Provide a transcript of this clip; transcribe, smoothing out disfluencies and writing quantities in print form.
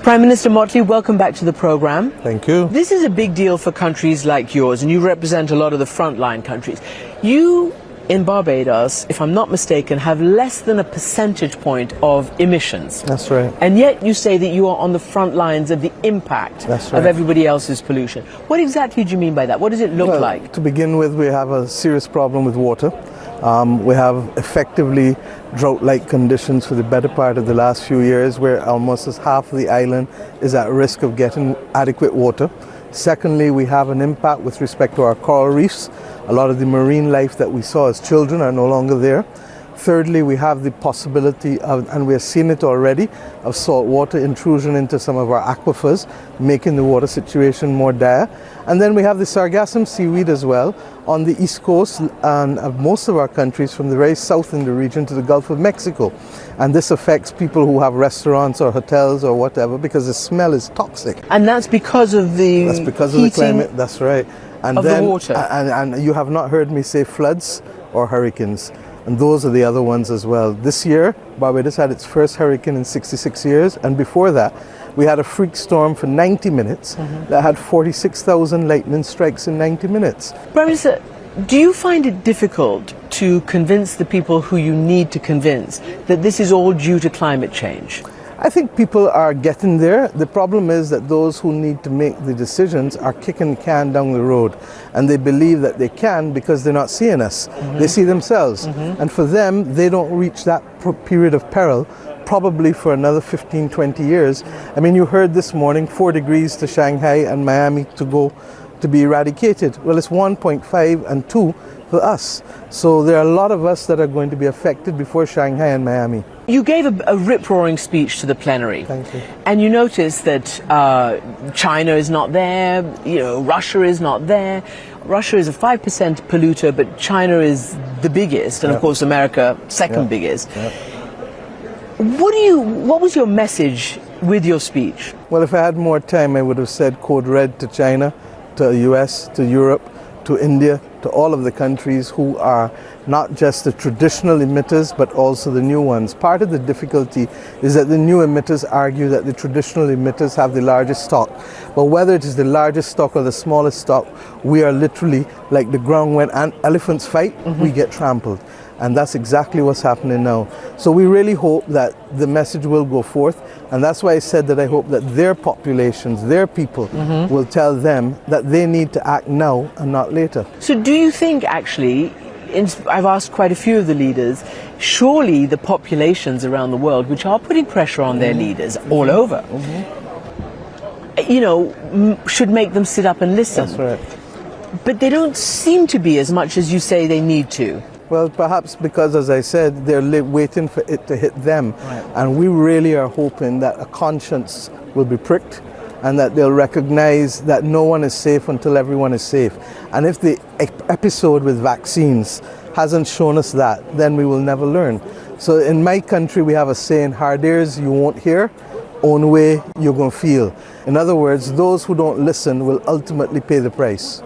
Prime Minister Mottley, welcome back to the program. Thank you. This is a big deal for countries like yours, and you represent a lot of the frontline countries. You, in Barbados, if I'm not mistaken, have less than a percentage point of emissions. That's right. And yet you say that you are on the front lines of the impact That's right. of everybody else's pollution. What exactly do you mean by that? What does it look like? To begin with, we have a serious problem with water. We have effectively drought-like conditions for the better part of the last few years, where almost as half of the island is at risk of getting adequate water. Secondly, we have an impact with respect to our coral reefs. A lot of the marine life that we saw as children are no longer there. Thirdly, we have the possibility of, and we're seeing it already, of saltwater intrusion into some of our aquifers, making the water situation more dire. And then we have the sargassum seaweed as well on the east coast and of most of our countries, from the very south in the region to the Gulf of Mexico. And this affects people who have restaurants or hotels or whatever, because the smell is toxic. And that's because of the That's because of the climate, that's right. And of then, the water. And you have not heard me say floods or hurricanes. And those are the other ones as well. This year, Barbados had its first hurricane in 66 years. And before that, we had a freak storm for 90 minutes that had 46,000 lightning strikes in 90 minutes. Prime Minister, do you find it difficult to convince the people who you need to convince that this is all due to climate change? I think people are getting there. The problem is that those who need to make the decisions are kicking the can down the road, and they believe that they can because they're not seeing us. They see themselves. And for them, they don't reach that period of peril probably for another 15, 20 years. I mean, you heard this morning 4 degrees to Shanghai and Miami to go to be eradicated. Well, it's 1.5 and 2 for us. So there are a lot of us that are going to be affected before Shanghai and Miami. You gave a rip-roaring speech to the plenary. Thank you. And you noticed that China is not there, Russia is not there. Russia is a 5% polluter, but China is the biggest, and of course America second biggest. What was your message with your speech? Well, if I had more time, I would have said code red to China, to the US, to Europe, to India, to all of the countries who are not just the traditional emitters, but also the new ones. Part of the difficulty is that the new emitters argue that the traditional emitters have the largest stock. But whether it is the largest stock or the smallest stock, we are literally like the ground when elephants fight, we get trampled. And that's exactly what's happening now. So we really hope that the message will go forth. And that's why I said that I hope that their populations, their people, will tell them that they need to act now and not later. So do you think, actually, I've asked quite a few of the leaders, surely the populations around the world, which are putting pressure on their leaders all over, should make them sit up and listen? That's right. But they don't seem to be as much as you say they need to. Well, perhaps because, as I said, they're waiting for it to hit them. Right. And we really are hoping that a conscience will be pricked and that they'll recognize that no one is safe until everyone is safe. And if the episode with vaccines hasn't shown us that, then we will never learn. So in my country, we have a saying, hard ears you won't hear, own way you're going to feel. In other words, those who don't listen will ultimately pay the price.